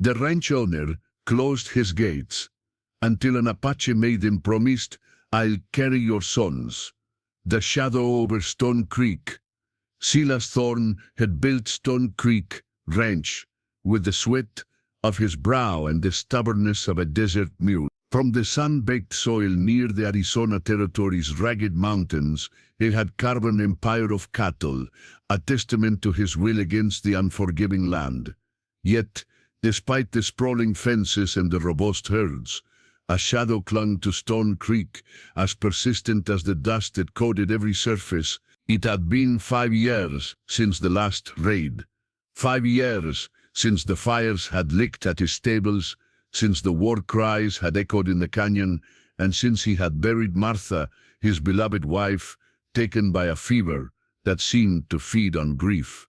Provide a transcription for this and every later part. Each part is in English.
The ranch owner closed his gates until an Apache maiden promised, "I'll carry your sons." The shadow over Stone Creek. Silas Thorne had built Stone Creek Ranch with the sweat of his brow and the stubbornness of a desert mule. From the sun-baked soil near the Arizona Territory's rugged mountains, he had carved an empire of cattle, a testament to his will against the unforgiving land. Yet, despite the sprawling fences and the robust herds, a shadow clung to Stone Creek, as persistent as the dust that coated every surface. It had been 5 years since the last raid. 5 years since the fires had licked at his stables, since the war cries had echoed in the canyon, and since he had buried Martha, his beloved wife, taken by a fever that seemed to feed on grief.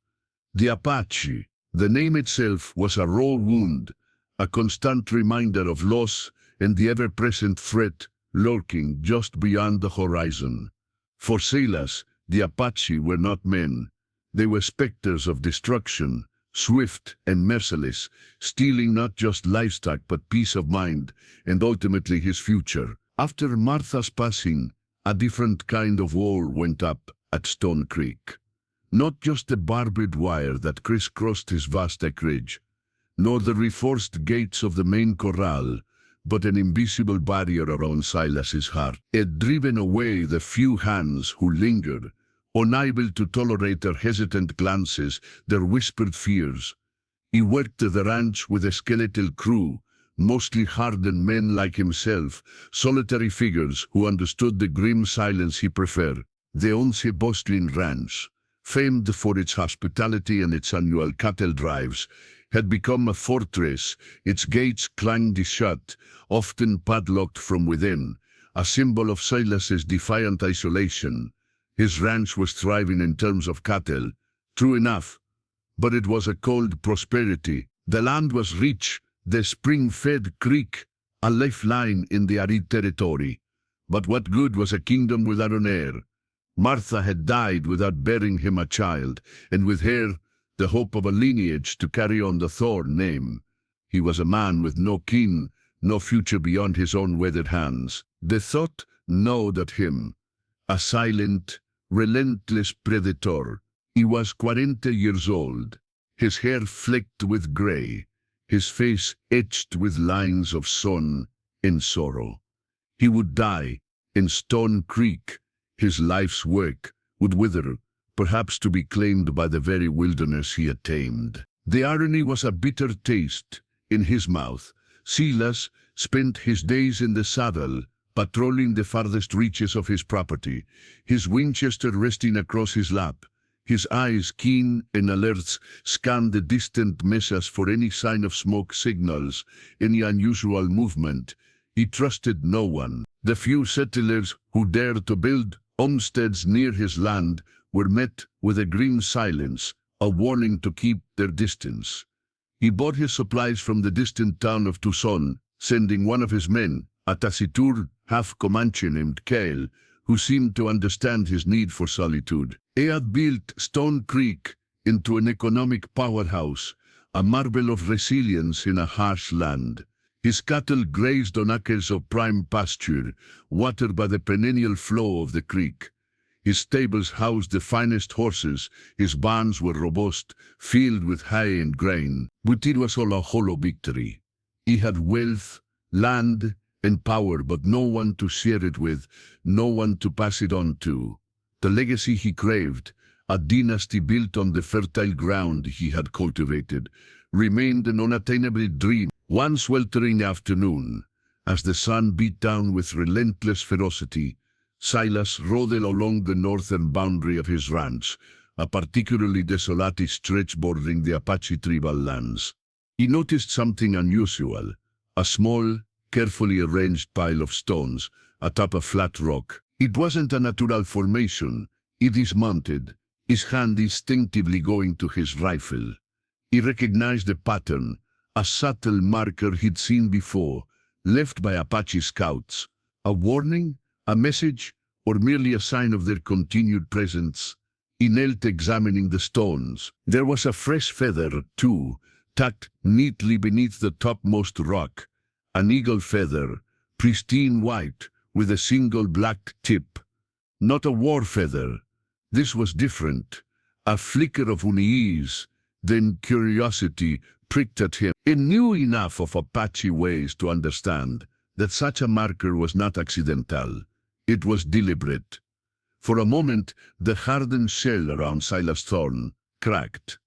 The Apache, the name itself, was a raw wound, a constant reminder of loss and the ever-present threat lurking just beyond the horizon. For Silas, the Apache were not men. They were specters of destruction, swift and merciless, stealing not just livestock but peace of mind and ultimately his future. After Martha's passing, a different kind of wall went up at Stone Creek. Not just the barbed wire that crisscrossed his vast acreage, nor the reinforced gates of the main corral, but an invisible barrier around Silas's heart. It had driven away the few hands who lingered, unable to tolerate their hesitant glances, their whispered fears. He worked the ranch with a skeletal crew, mostly hardened men like himself, solitary figures who understood the grim silence he preferred. The Once bustling ranch, famed for its hospitality and its annual cattle drives, had become a fortress, its gates clanged shut, often padlocked from within, a symbol of Silas's defiant isolation. His ranch was thriving in terms of cattle, true enough, but it was a cold prosperity. The land was rich, the spring-fed creek, a lifeline in the arid territory. But what good was a kingdom without an heir? Martha had died without bearing him a child, and with her, the hope of a lineage to carry on the Thorne name. He was a man with no kin, no future beyond his own weathered hands. The thought gnawed at him. A silent, relentless predator. He was 40 years old, his hair flecked with gray, his face etched with lines of sun and sorrow. He would die in Stone Creek. His life's work would wither, perhaps to be claimed by the very wilderness he had tamed. The irony was a bitter taste in his mouth. Silas spent his days in the saddle, patrolling the farthest reaches of his property, his Winchester resting across his lap. His eyes, keen and alert, scanned the distant mesas for any sign of smoke signals, any unusual movement. He trusted no one. The few settlers who dared to build homesteads near his land were met with a grim silence, a warning to keep their distance. He bought his supplies from the distant town of Tucson, sending one of his men, a taciturn half-Comanche named Cale, who seemed to understand his need for solitude. He had built Stone Creek into an economic powerhouse, a marvel of resilience in a harsh land. His cattle grazed on acres of prime pasture, watered by the perennial flow of the creek. His stables housed the finest horses, his barns were robust, filled with hay and grain. But it was all a hollow victory. He had wealth, land, and power, but no one to share it with, no one to pass it on to. The legacy he craved, a dynasty built on the fertile ground he had cultivated, remained an unattainable dream. One sweltering afternoon, as the sun beat down with relentless ferocity, Silas rode along the northern boundary of his ranch, a particularly desolate stretch bordering the Apache tribal lands. He noticed something unusual, a small, carefully arranged pile of stones atop a flat rock. It wasn't a natural formation. He dismounted, his hand instinctively going to his rifle. He recognized the pattern, a subtle marker he'd seen before, left by Apache scouts. A warning, a message, or merely a sign of their continued presence? He knelt examining the stones. There was a fresh feather, too, tucked neatly beneath the topmost rock, an eagle feather, pristine white, with a single black tip. Not a war feather. This was different. A flicker of unease, then curiosity pricked at him. He knew enough of Apache ways to understand that such a marker was not accidental. It was deliberate. For a moment, the hardened shell around Silas Thorne cracked.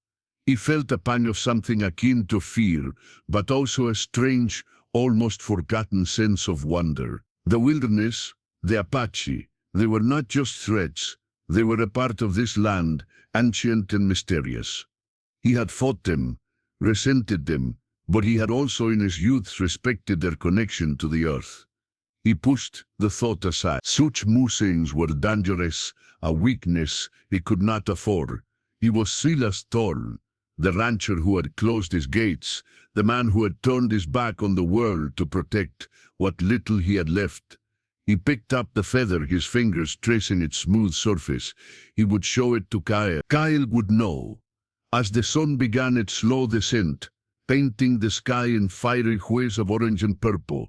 He felt a pang of something akin to fear, but also a strange, almost forgotten sense of wonder. The wilderness, the Apache, they were not just threats. They were a part of this land, ancient and mysterious. He had fought them, resented them, but he had also in his youth respected their connection to the earth. He pushed the thought aside. Such musings were dangerous, a weakness he could not afford. He was Silas Thorne, the rancher who had closed his gates, the man who had turned his back on the world to protect what little he had left. He picked up the feather, his fingers tracing its smooth surface. He would show it to Kyle. Kyle would know. As the sun began its slow descent, painting the sky in fiery hues of orange and purple,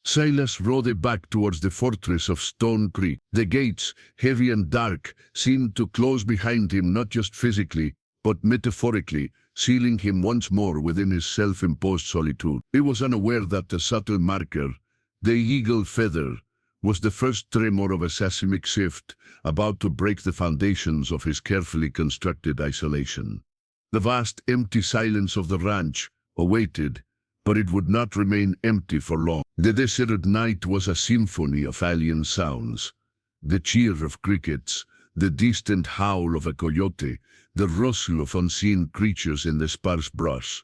Silas rode it back towards the fortress of Stone Creek. The gates, heavy and dark, seemed to close behind him not just physically, but metaphorically, sealing him once more within his self-imposed solitude. He was unaware that the subtle marker, the eagle feather, was the first tremor of a seismic shift about to break the foundations of his carefully constructed isolation. The vast, empty silence of the ranch awaited, but it would not remain empty for long. The desert night was a symphony of alien sounds. The cheer of crickets, the distant howl of a coyote, the rustle of unseen creatures in the sparse brush.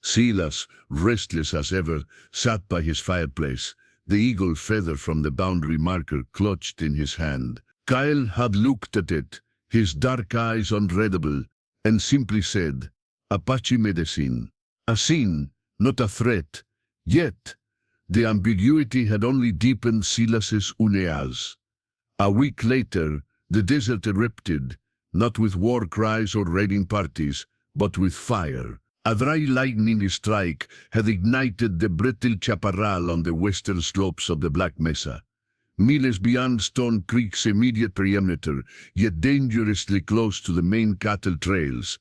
Silas, restless as ever, sat by his fireplace, the eagle feather from the boundary marker clutched in his hand. Kyle had looked at it, his dark eyes unreadable, and simply said, "Apache medicine." A sin, not a threat. Yet, the ambiguity had only deepened Silas's unease. A week later, the desert erupted, not with war cries or raiding parties, but with fire. A dry lightning strike had ignited the brittle chaparral on the western slopes of the Black Mesa. Miles beyond Stone Creek's immediate perimeter, yet dangerously close to the main cattle trails.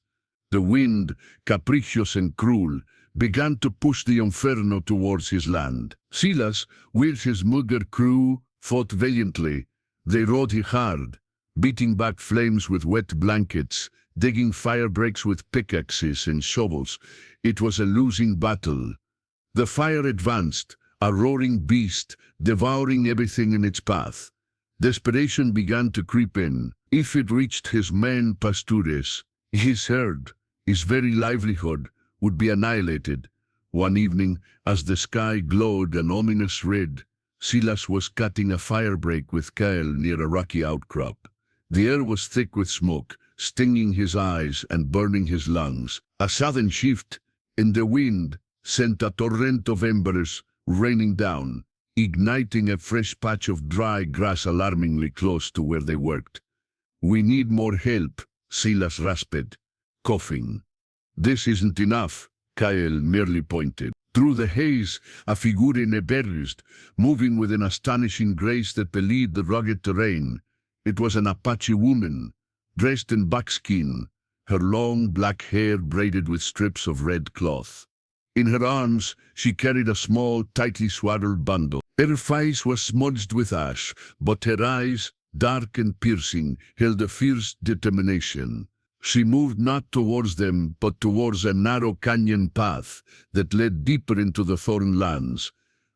The wind, capricious and cruel, began to push the inferno towards his land. Silas, with his meager crew, fought valiantly. They rode hard, beating back flames with wet blankets, digging fire breaks with pickaxes and shovels. It was a losing battle. The fire advanced, a roaring beast, devouring everything in its path. Desperation began to creep in. If it reached his main pastures, his herd, his very livelihood, would be annihilated. One evening, as the sky glowed an ominous red, Silas was cutting a firebreak with Kyle near a rocky outcrop. The air was thick with smoke, stinging his eyes and burning his lungs. A sudden shift in the wind sent a torrent of embers raining down, igniting a fresh patch of dry grass alarmingly close to where they worked. "We need more help," Silas rasped, coughing. "This isn't enough," Kyle merely pointed. Through the haze, a figure emerged, moving with an astonishing grace that belied the rugged terrain. It was an Apache woman, dressed in buckskin, her long black hair braided with strips of red cloth. In her arms, she carried a small, tightly swaddled bundle. Her face was smudged with ash, but her eyes, dark and piercing, held a fierce determination. She moved not towards them, but towards a narrow canyon path that led deeper into the Thorn lands.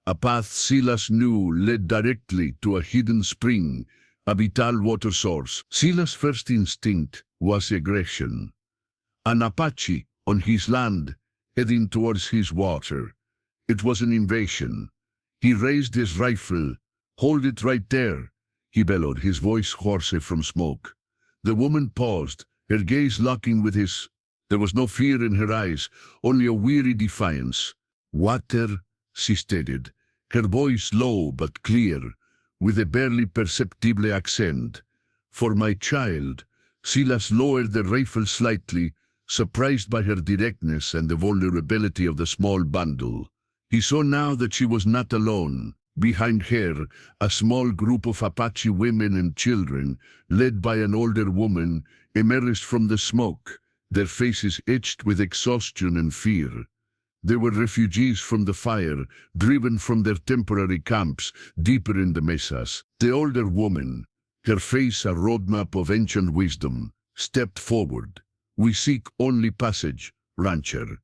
A path Silas knew led directly to a hidden spring, a vital water source. Silas' first instinct was aggression. An Apache on his land, heading towards his water. It was an invasion. He raised his rifle. "Hold it right there," he bellowed, his voice hoarse from smoke. The woman paused, her gaze locking with his. There was no fear in her eyes, only a weary defiance. "Water," she stated, her voice low but clear, with a barely perceptible accent. "For my child." Silas lowered the rifle slightly, surprised by her directness and the vulnerability of the small bundle. He saw now that she was not alone. Behind her, a small group of Apache women and children, led by an older woman, emerged from the smoke, their faces etched with exhaustion and fear. They were refugees from the fire, driven from their temporary camps deeper in the mesas. The older woman, her face a roadmap of ancient wisdom, stepped forward. "We seek only passage, rancher.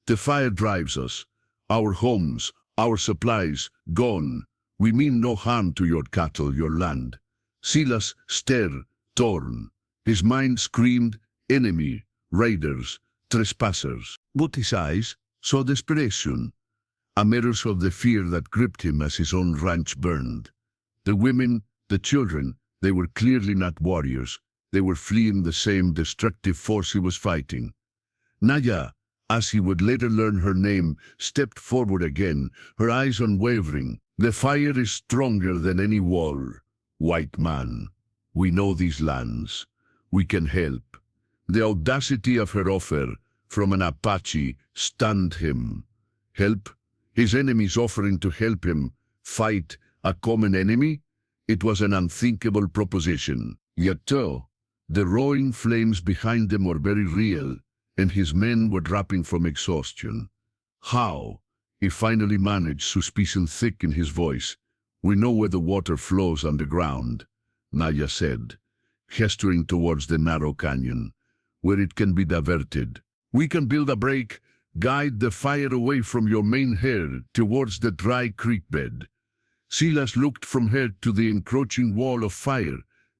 The fire drives us. Our homes, our supplies, gone. We mean no harm to your cattle, your land." Silas stared, torn. His mind screamed, enemy, raiders, trespassers. But his eyes saw desperation, a mirror of the fear that gripped him as his own ranch burned. The women, the children, they were clearly not warriors. They were fleeing the same destructive force he was fighting. Naya, as he would later learn her name, stepped forward again, her eyes unwavering. "The fire is stronger than any wall. White man, we know these lands. We can help." The audacity of her offer, from an Apache, stunned him. Help? His enemies offering to help him fight a common enemy? It was an unthinkable proposition. Yet though, the roaring flames behind them were very real, and his men were dropping from exhaustion. How? He finally managed, suspicion thick in his voice. "We know where the water flows underground," Naya said, gesturing towards the narrow canyon, "where it can be diverted. We can build a break, guide the fire away from your main herd towards the dry creek bed." Silas looked from her to the encroaching wall of fire,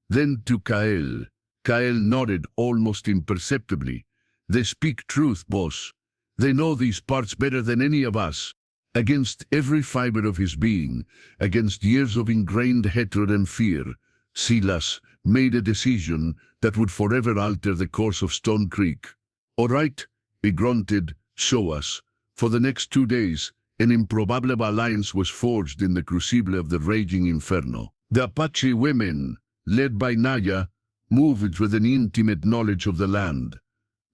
then to Kael. Kael nodded almost imperceptibly. "They speak truth, boss. They know these parts better than any of us." Against every fiber of his being, against years of ingrained hatred and fear, Silas made a decision that would forever alter the course of Stone Creek. "All right," he grunted, "show us." For the next 2 days, an improbable alliance was forged in the crucible of the raging inferno. The Apache women, led by Naya, moved with an intimate knowledge of the land.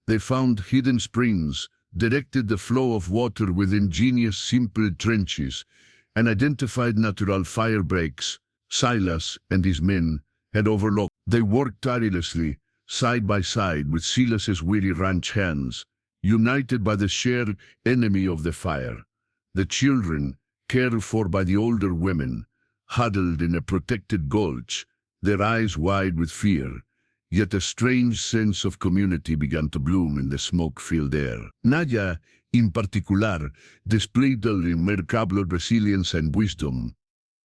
They found hidden springs, directed the flow of water with ingenious simple trenches, and identified natural fire breaks Silas and his men had overlooked. They worked tirelessly, side by side with Silas's weary ranch hands, united by the shared enemy of the fire. The children, cared for by the older women, huddled in a protected gulch, their eyes wide with fear. Yet a strange sense of community began to bloom in the smoke-filled air. Naya, in particular, displayed a remarkable resilience and wisdom.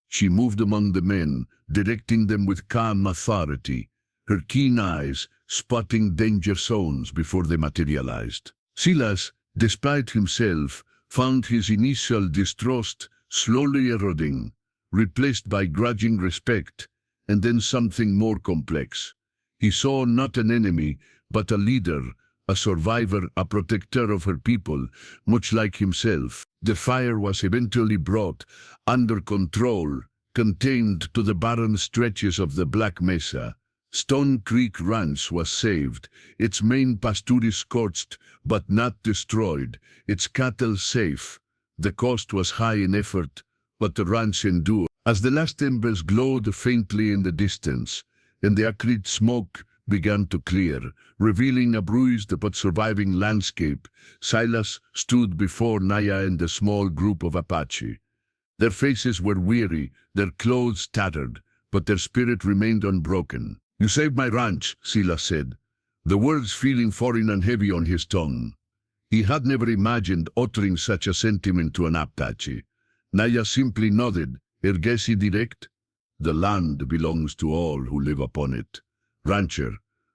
She moved among the men, directing them with calm authority, her keen eyes spotting danger zones before they materialized. Silas, despite himself, found his initial distrust slowly eroding, replaced by grudging respect, and then something more complex. He saw not an enemy, but a leader, a survivor, a protector of her people, much like himself. The fire was eventually brought under control, contained to the barren stretches of the Black Mesa. Stone Creek Ranch was saved, its main pasture scorched but not destroyed, its cattle safe. The cost was high in effort, but the ranch endured. As the last embers glowed faintly in the distance, and the acrid smoke began to clear, revealing a bruised but surviving landscape, Silas stood before Naya and the small group of Apache. Their faces were weary, their clothes tattered, but their spirit remained unbroken. "You saved my ranch," Silas said, the words feeling foreign and heavy on his tongue. He had never imagined uttering such a sentiment to an Apache. Naya simply nodded, her gaze direct. "The land belongs to all who live upon it. Rancher,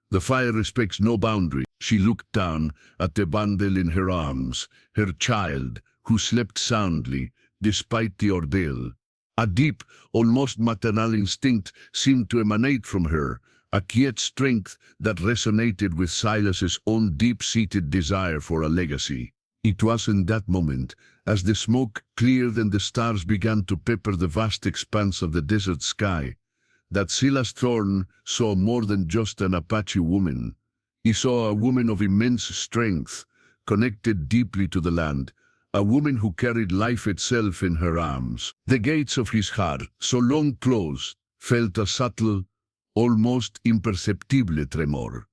the fire respects no boundary." She looked down at the bundle in her arms, her child, who slept soundly despite the ordeal. A deep, almost maternal instinct seemed to emanate from her, a quiet strength that resonated with Silas's own deep-seated desire for a legacy. It was in that moment, as the smoke cleared and the stars began to pepper the vast expanse of the desert sky, that Silas Thorne saw more than just an Apache woman. He saw a woman of immense strength, connected deeply to the land, a woman who carried life itself in her arms. The gates of his heart, so long closed, felt a subtle, almost imperceptible tremor.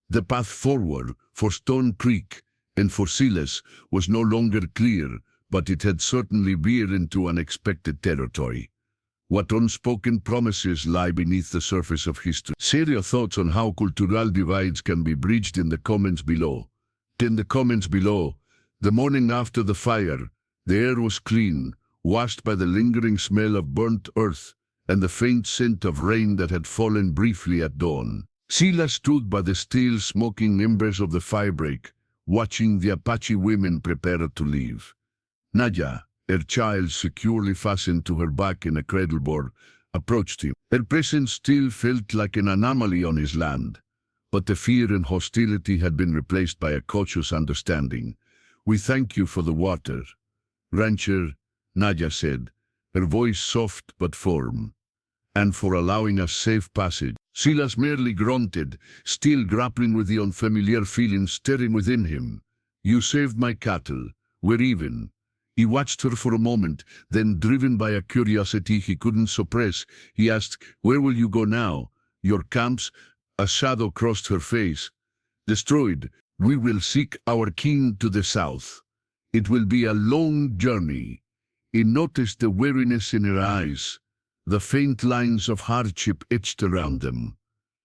The path forward for Stone Creek and for Silas was no longer clear, but it had certainly veered into unexpected territory. What unspoken promises lie beneath the surface of history? Share your thoughts on how cultural divides can be bridged in the comments below. In the comments below, the morning after the fire, the air was clean, washed by the lingering smell of burnt earth and the faint scent of rain that had fallen briefly at dawn. Silas stood by the still smoking embers of the firebreak, watching the Apache women prepare to leave. Nadia, her child securely fastened to her back in a cradle board, approached him. Her presence still felt like an anomaly on his land, but the fear and hostility had been replaced by a cautious understanding. "We thank you for the water, rancher," Nadia said, her voice soft but firm, "and for allowing us safe passage." Silas merely grunted, still grappling with the unfamiliar feeling stirring within him. "You saved my cattle. We're even." He watched her for a moment, then, driven by a curiosity he couldn't suppress, he asked, "Where will you go now? Your camps?" A shadow crossed her face. "Destroyed. We will seek our king to the south. It will be a long journey." He noticed the weariness in her eyes, the faint lines of hardship etched around them.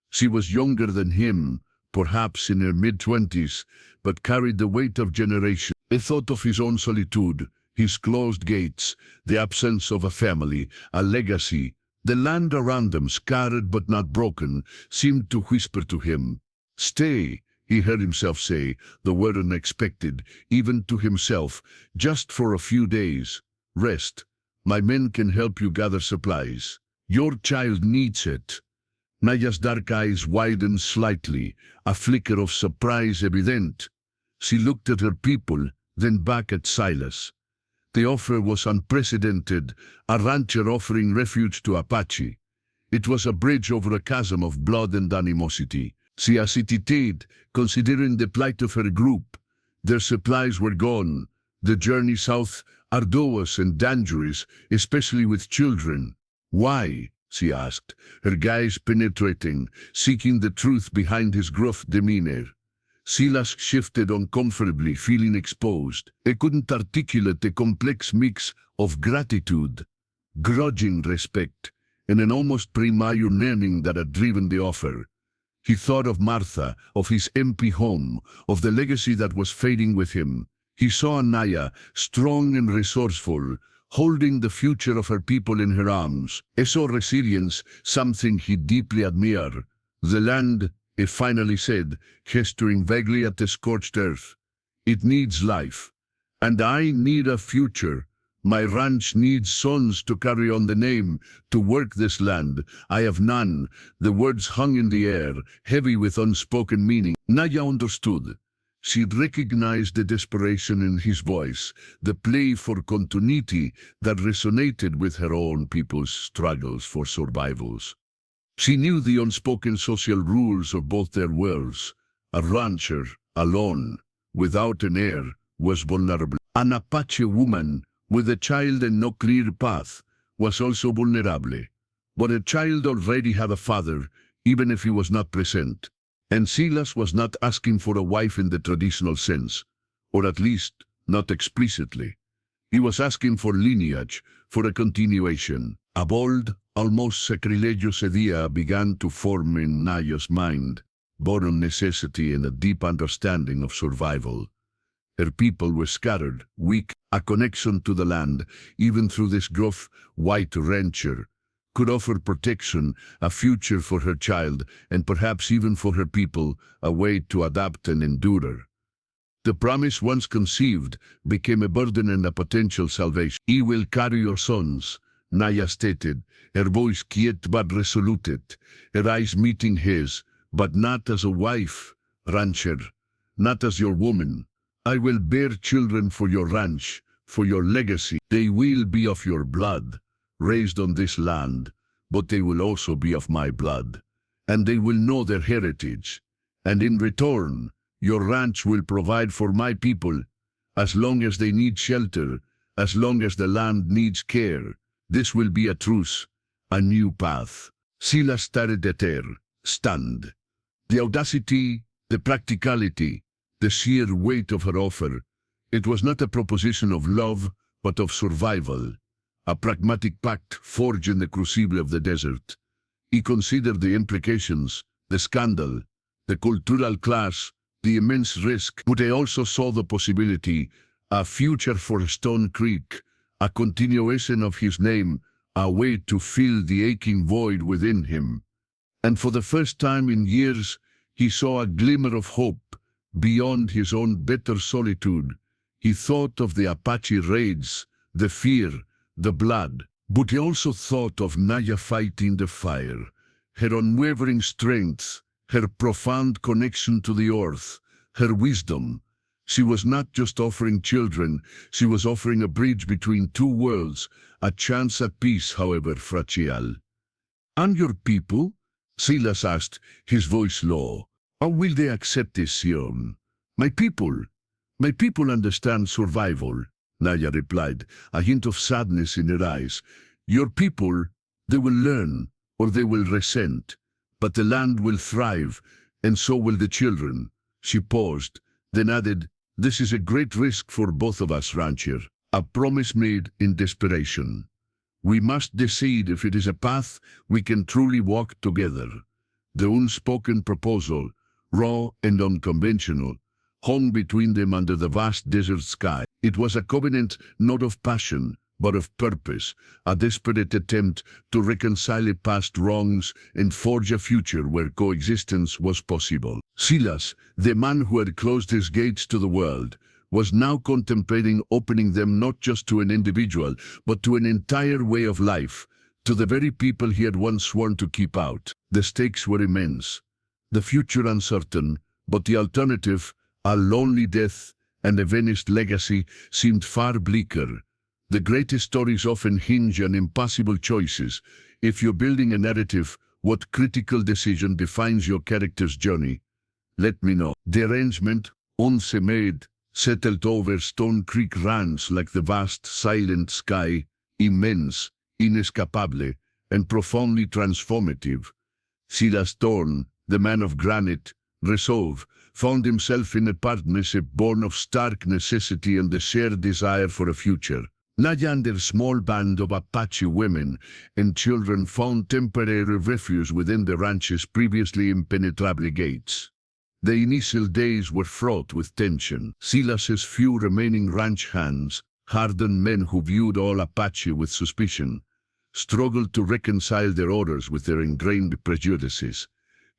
She was younger than him, perhaps in her mid-20s, but carried the weight of generations. He thought of his own solitude, his closed gates, the absence of a family, a legacy. The land around them, scarred but not broken, seemed to whisper to him. "Stay," he heard himself say, the word unexpected, even to himself, "just for a few days. Rest. My men can help you gather supplies. Your child needs it." Naya's dark eyes widened slightly, a flicker of surprise evident. She looked at her people, then back at Silas. The offer was unprecedented, a rancher offering refuge to Apache. It was a bridge over a chasm of blood and animosity. She hesitated, considering the plight of her group. Their supplies were gone. The journey south, arduous and dangerous, especially with children. "Why?" she asked, her gaze penetrating, seeking the truth behind his gruff demeanor. Silas shifted uncomfortably, feeling exposed. He couldn't articulate the complex mix of gratitude, grudging respect, and an almost primal yearning that had driven the offer. He thought of Martha, of his empty home, of the legacy that was fading with him. He saw Naya, strong and resourceful, holding the future of her people in her arms. He saw resilience, something he deeply admired. "The land," he finally said, gesturing vaguely at the scorched earth, "it needs life. And I need a future. My ranch needs sons to carry on the name, to work this land. I have none." The words hung in the air, heavy with unspoken meaning. Naya understood. She recognized the desperation in his voice, the plea for continuity that resonated with her own people's struggles for survivals. She knew the unspoken social rules of both their worlds. A rancher, alone, without an heir, was vulnerable. An Apache woman, with a child and no clear path, was also vulnerable. But a child already had a father, even if he was not present. And Silas was not asking for a wife in the traditional sense, or at least not explicitly. He was asking for lineage, for a continuation. A bold, almost sacrilegious idea began to form in Naya's mind, born on necessity and a deep understanding of survival. Her people were scattered, weak. A connection to the land, even through this gruff, white rancher, could offer protection, a future for her child, and perhaps even for her people, a way to adapt and endure. The promise, once conceived, became a burden and a potential salvation. "He will carry your sons," Naya stated, her voice quiet but resolute, her eyes meeting his, "but not as a wife, rancher, not as your woman. I will bear children for your ranch, for your legacy. They will be of your blood, raised on this land, but they will also be of my blood, and they will know their heritage, And in return, your ranch will provide for my people, as long as they need shelter, as long as the land needs care. This will be a truce, a new path. Silas stared at her, stunned. The audacity, the practicality, the sheer weight of her offer. It was not a proposition of love, but of survival. A pragmatic pact forged in the crucible of the desert. He considered the implications, the scandal, the cultural clash, the immense risk, but he also saw the possibility, a future for Stone Creek, a continuation of his name, a way to fill the aching void within him. And for the first time in years, he saw a glimmer of hope beyond his own bitter solitude. He thought of the Apache raids, the fear, the blood, but he also thought of Naya fighting the fire, her unwavering strength, her profound connection to the earth, her wisdom. She was not just offering children, she was offering a bridge between two worlds, a chance at peace, however fragile. "And your people?" Silas asked, his voice low. "How will they accept this, Sion?" My people understand survival," Naya replied, a hint of sadness in her eyes. "Your people, they will learn, or they will resent. But the land will thrive, and so will the children." She paused, then added, "This is a great risk for both of us, rancher. A promise made in desperation. We must decide if it is a path we can truly walk together." The unspoken proposal, raw and unconventional, hung between them under the vast desert sky. It was a covenant not of passion, but of purpose, a desperate attempt to reconcile past wrongs and forge a future where coexistence was possible. Silas, the man who had closed his gates to the world, was now contemplating opening them not just to an individual, but to an entire way of life, to the very people he had once sworn to keep out. The stakes were immense, the future uncertain, but the alternative, a lonely death and a vanished legacy, seemed far bleaker. The greatest stories often hinge on impossible choices. If you're building a narrative, what critical decision defines your character's journey? Let me know. The arrangement, once made, settled over Stone Creek Ranch like the vast, silent sky, immense, inescapable, and profoundly transformative. Silas Thorne, the man of granite, resolve, found himself in a partnership born of stark necessity and the shared desire for a future. Naya and their small band of Apache women and children found temporary refuge within the ranch's previously impenetrable gates. The initial days were fraught with tension. Silas's few remaining ranch hands, hardened men who viewed all Apache with suspicion, struggled to reconcile their orders with their ingrained prejudices.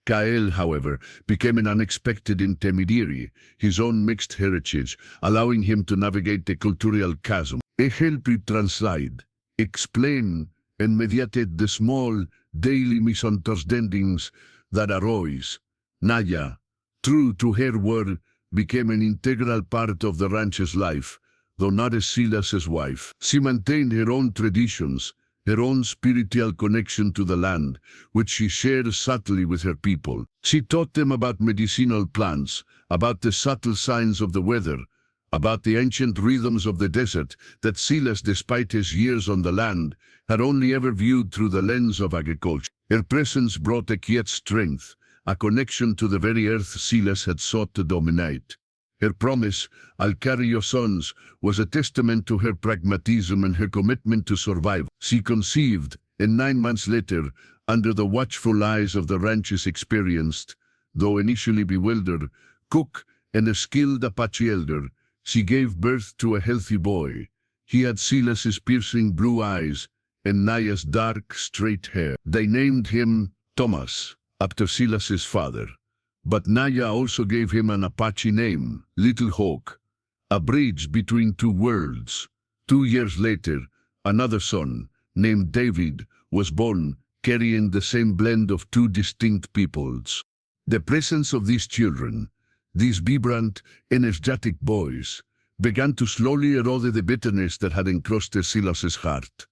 Kael, however, became an unexpected intermediary, his own mixed heritage, allowing him to navigate the cultural chasm. He helped translate, explain, and mediate the small, daily misunderstandings that arose. Naya, true to her word, became an integral part of the ranch's life, though not as Silas's wife. She maintained her own traditions, her own spiritual connection to the land, which she shared subtly with her people. She taught them about medicinal plants, about the subtle signs of the weather, about the ancient rhythms of the desert that Silas, despite his years on the land, had only ever viewed through the lens of agriculture. Her presence brought a quiet strength, a connection to the very earth Silas had sought to dominate. Her promise, "I'll carry your sons," was a testament to her pragmatism and her commitment to survival. She conceived, and 9 months later, under the watchful eyes of the ranch's experienced, though initially bewildered, cook and a skilled Apache elder, she gave birth to a healthy boy. He had Silas's piercing blue eyes and Naya's dark, straight hair. They named him Thomas, after Silas's father. But Naya also gave him an Apache name, Little Hawk, a bridge between two worlds. 2 years later, another son, named David, was born, carrying the same blend of two distinct peoples. The presence of these children, these vibrant, energetic boys, began to slowly erode the bitterness that had encrusted Silas's heart.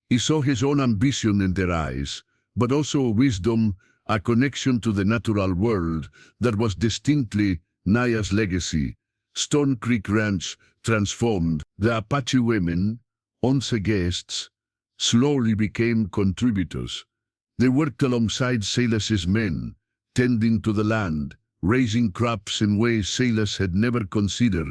He saw his own ambition in their eyes, but also a wisdom, a connection to the natural world that was distinctly Naya's legacy. Stone Creek Ranch transformed. The Apache women, once guests, slowly became contributors. They worked alongside Silas's men, tending to the land, raising crops in ways Silas had never considered,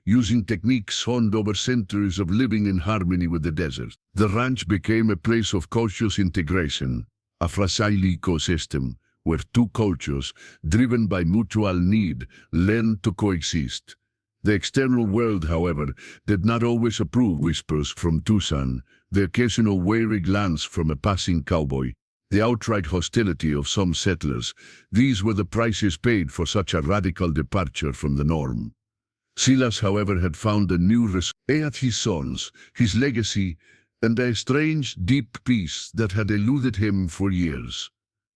using techniques honed over centuries of living in harmony with the desert. The ranch became a place of cautious integration, a fragile ecosystem where two cultures, driven by mutual need, learned to coexist. The external world, however, did not always approve. Whispers from Tucson, the occasional wary glance from a passing cowboy, the outright hostility of some settlers. These were the prices paid for such a radical departure from the norm. Silas, however, had found a new at his sons, his legacy, and a strange, deep peace that had eluded him for years.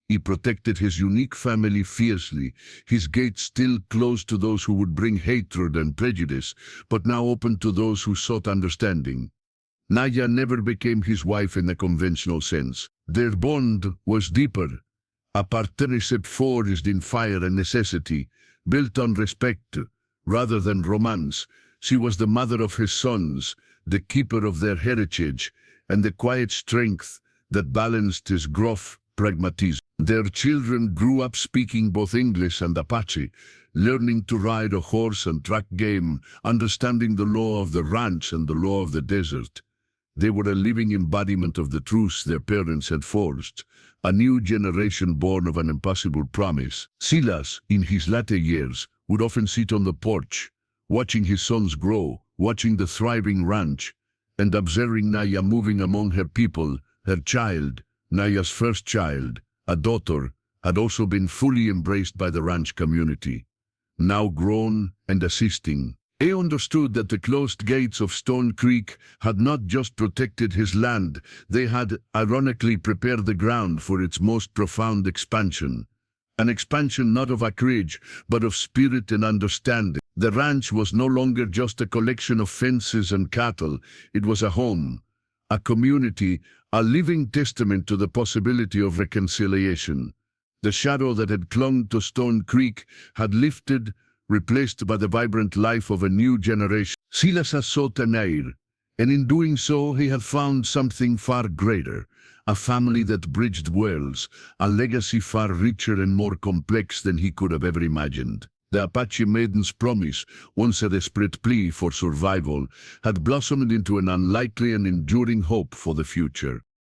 He protected his unique family fiercely, his gates still closed to those who would bring hatred and prejudice, but now open to those who sought understanding. Naya never became his wife in the conventional sense. Their bond was deeper, a partnership forged in fire and necessity, built on respect rather than romance. She was the mother of his sons, the keeper of their heritage, and the quiet strength that balanced his gruff pragmatism. Their children grew up speaking both English and Apache, learning to ride a horse and track game, understanding the law of the ranch and the law of the desert. They were a living embodiment of the truths their parents had forged, a new generation born of an impossible promise. Silas, in his latter years, would often sit on the porch, watching his sons grow, watching the thriving ranch, and observing Naya moving among her people. Her child, Naya's first child, a daughter, had also been fully embraced by the ranch community. Now grown and assisting, he understood that the closed gates of Stone Creek had not just protected his land, they had ironically prepared the ground for its most profound expansion. An expansion not of acreage, but of spirit and understanding. The ranch was no longer just a collection of fences and cattle, it was a home, a community, a living testament to the possibility of reconciliation. The shadow that had clung to Stone Creek had lifted, replaced by the vibrant life of a new generation. Silas had sought an heir, and in doing so he had found something far greater, a family that bridged worlds, a legacy far richer and more complex than he could have ever imagined. The Apache maiden's promise, once a desperate plea for survival, had blossomed into an unlikely and enduring hope for the future.